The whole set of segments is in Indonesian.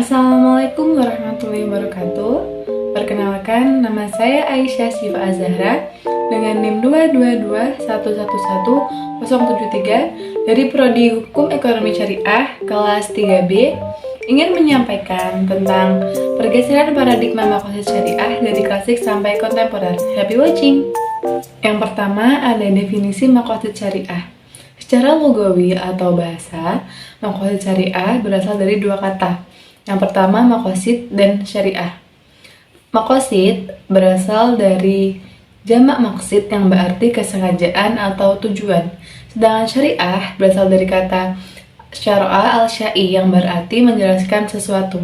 Assalamualaikum warahmatullahi wabarakatuh. Perkenalkan, nama saya Aisyah Syifa Azahra dengan NIM 222111073 dari Prodi Hukum Ekonomi Syariah kelas 3B, ingin menyampaikan tentang pergeseran paradigma makosid syariah dari klasik sampai kontemporer. Happy watching! Yang pertama ada definisi makosid syariah. Secara lugawi atau bahasa, makosid syariah berasal dari dua kata. Yang pertama makosid dan syariah. Makosid berasal dari jamak maksid yang berarti kesengajaan atau tujuan. Sedangkan syariah berasal dari kata syara'a al-syai yang berarti menjelaskan sesuatu.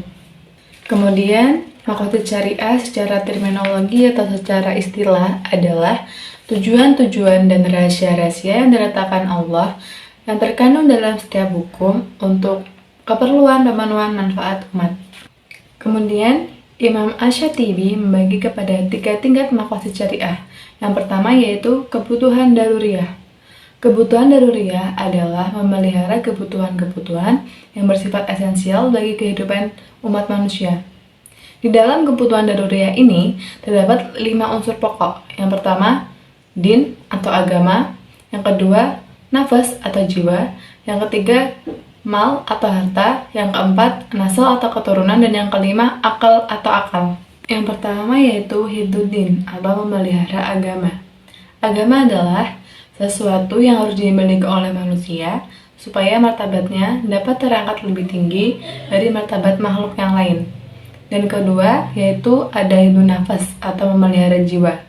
Kemudian, makosid syariah secara terminologi atau secara istilah adalah tujuan-tujuan dan rahasia-rahasia yang diletakkan Allah yang terkandung dalam setiap hukum untuk keperluan pemenuhan manfaat umat. Kemudian, Imam Asy-Syatibi membagi kepada 3 tingkat makosid syariah. Yang pertama yaitu kebutuhan daruriyah. Kebutuhan daruriyah adalah memelihara kebutuhan-kebutuhan yang bersifat esensial bagi kehidupan umat manusia. Di dalam kebutuhan daruriyah ini terdapat 5 unsur pokok. Yang pertama, din atau agama. Yang kedua, nafas atau jiwa. Yang ketiga, mal atau harta, yang keempat nasal atau keturunan, dan yang kelima akal atau akal. Yang pertama yaitu hifdzuddin atau memelihara agama. Agama adalah sesuatu yang harus dimiliki oleh manusia supaya martabatnya dapat terangkat lebih tinggi dari martabat makhluk yang lain. Dan kedua yaitu ada hifdzun nafas atau memelihara jiwa.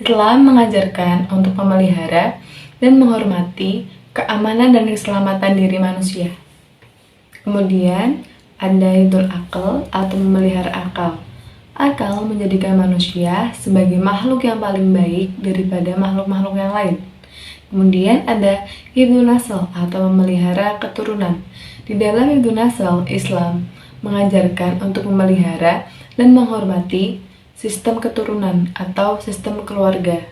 Islam mengajarkan untuk memelihara dan menghormati keamanan dan keselamatan diri manusia. Kemudian ada hifdzul akal atau memelihara akal. Akal menjadikan manusia sebagai makhluk yang paling baik daripada makhluk-makhluk yang lain. Kemudian ada hifdzun nasl atau memelihara keturunan. Di dalam hifdzun nasl, Islam mengajarkan untuk memelihara dan menghormati sistem keturunan atau sistem keluarga.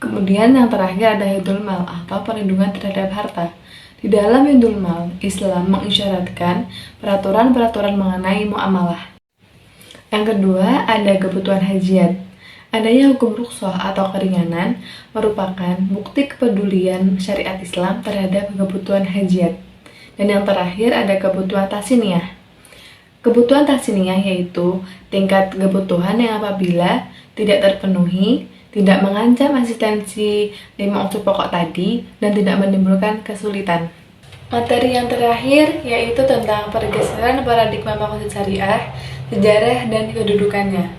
Kemudian yang terakhir ada hifdzul mal atau perlindungan terhadap harta. Di dalam hifdzul mal, Islam mengisyaratkan peraturan-peraturan mengenai muamalah. Yang kedua ada kebutuhan hajat. Adanya hukum rukhsah atau keringanan merupakan bukti kepedulian syariat Islam terhadap kebutuhan hajat. Dan yang terakhir ada kebutuhan tahsiniyah. Kebutuhan tahsiniyah yaitu tingkat kebutuhan yang apabila tidak terpenuhi, tidak mengancam eksistensi 5 unsur pokok tadi, dan tidak menimbulkan kesulitan. Materi yang terakhir yaitu tentang pergeseran paradigma makosid syariah, sejarah dan kedudukannya.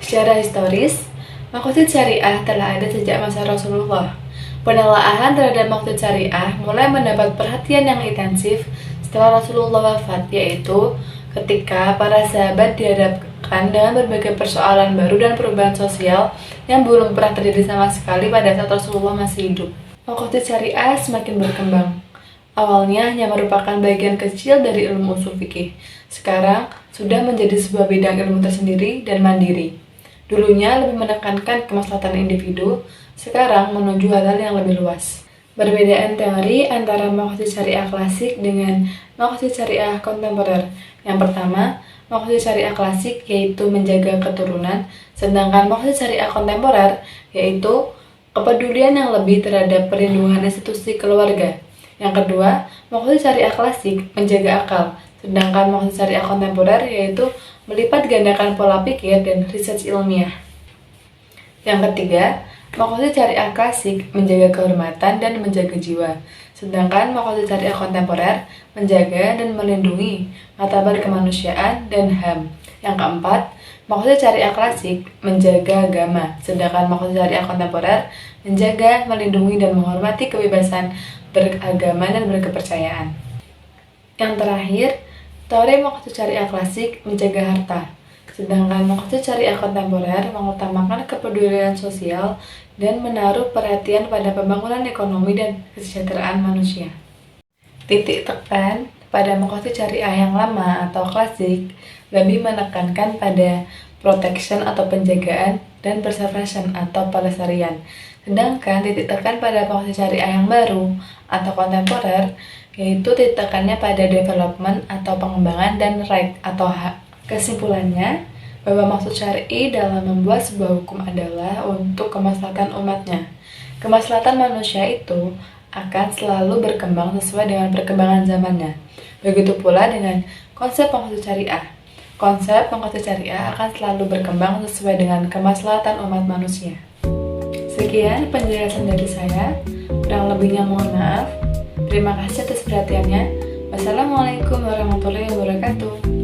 Secara historis, makosid syariah telah ada sejak masa Rasulullah. Penelaahan terhadap makosid syariah mulai mendapat perhatian yang intensif setelah Rasulullah wafat, yaitu ketika para sahabat dihadapkan dengan berbagai persoalan baru dan perubahan sosial yang belum pernah terjadi sama sekali pada saat Rasulullah masih hidup. Makosid syariah semakin berkembang. Awalnya hanya merupakan bagian kecil dari ilmu ushul fikih. Sekarang sudah menjadi sebuah bidang ilmu tersendiri dan mandiri. Dulunya lebih menekankan kemaslahatan individu, sekarang menuju hal-hal yang lebih luas. Perbedaan teori antara makosid syariah klasik dengan makosid syariah kontemporer. Yang pertama, makosid syariah klasik yaitu menjaga keturunan, sedangkan makosid syariah kontemporer yaitu kepedulian yang lebih terhadap perlindungan institusi keluarga. Yang kedua, makosid syariah klasik menjaga akal, sedangkan makosid syariah kontemporer yaitu melipat gandakan pola pikir dan riset ilmiah. Yang ketiga, makosid syariah klasik menjaga kehormatan dan menjaga jiwa, sedangkan makosid syariah kontemporer menjaga dan melindungi martabat kemanusiaan dan HAM. Yang keempat, makosid syariah klasik menjaga agama, sedangkan makosid syariah kontemporer menjaga, melindungi, dan menghormati kebebasan beragama dan berkepercayaan. Yang terakhir, teori makosid syariah klasik menjaga harta, sedangkan makosid syariah kontemporer mengutamakan kepedulian sosial dan menaruh perhatian pada pembangunan ekonomi dan kesejahteraan manusia. Titik tekan pada makosid syariah yang lama atau klasik lebih menekankan pada protection atau penjagaan dan preservation atau pelestarian. Sedangkan titik tekan pada makosid syariah yang baru atau kontemporer yaitu ditekannya pada development atau pengembangan dan right atau hak. Kesimpulannya, bahwa maksud syar'i dalam membuat sebuah hukum adalah untuk kemaslahatan umatnya. Kemaslahatan manusia itu akan selalu berkembang sesuai dengan perkembangan zamannya. Begitu pula dengan konsep maksud syariah. Konsep maksud syariah akan selalu berkembang sesuai dengan kemaslahatan umat manusia. Sekian penjelasan dari saya. Kurang lebihnya mohon maaf. Terima kasih atas perhatiannya. Wassalamualaikum warahmatullahi wabarakatuh.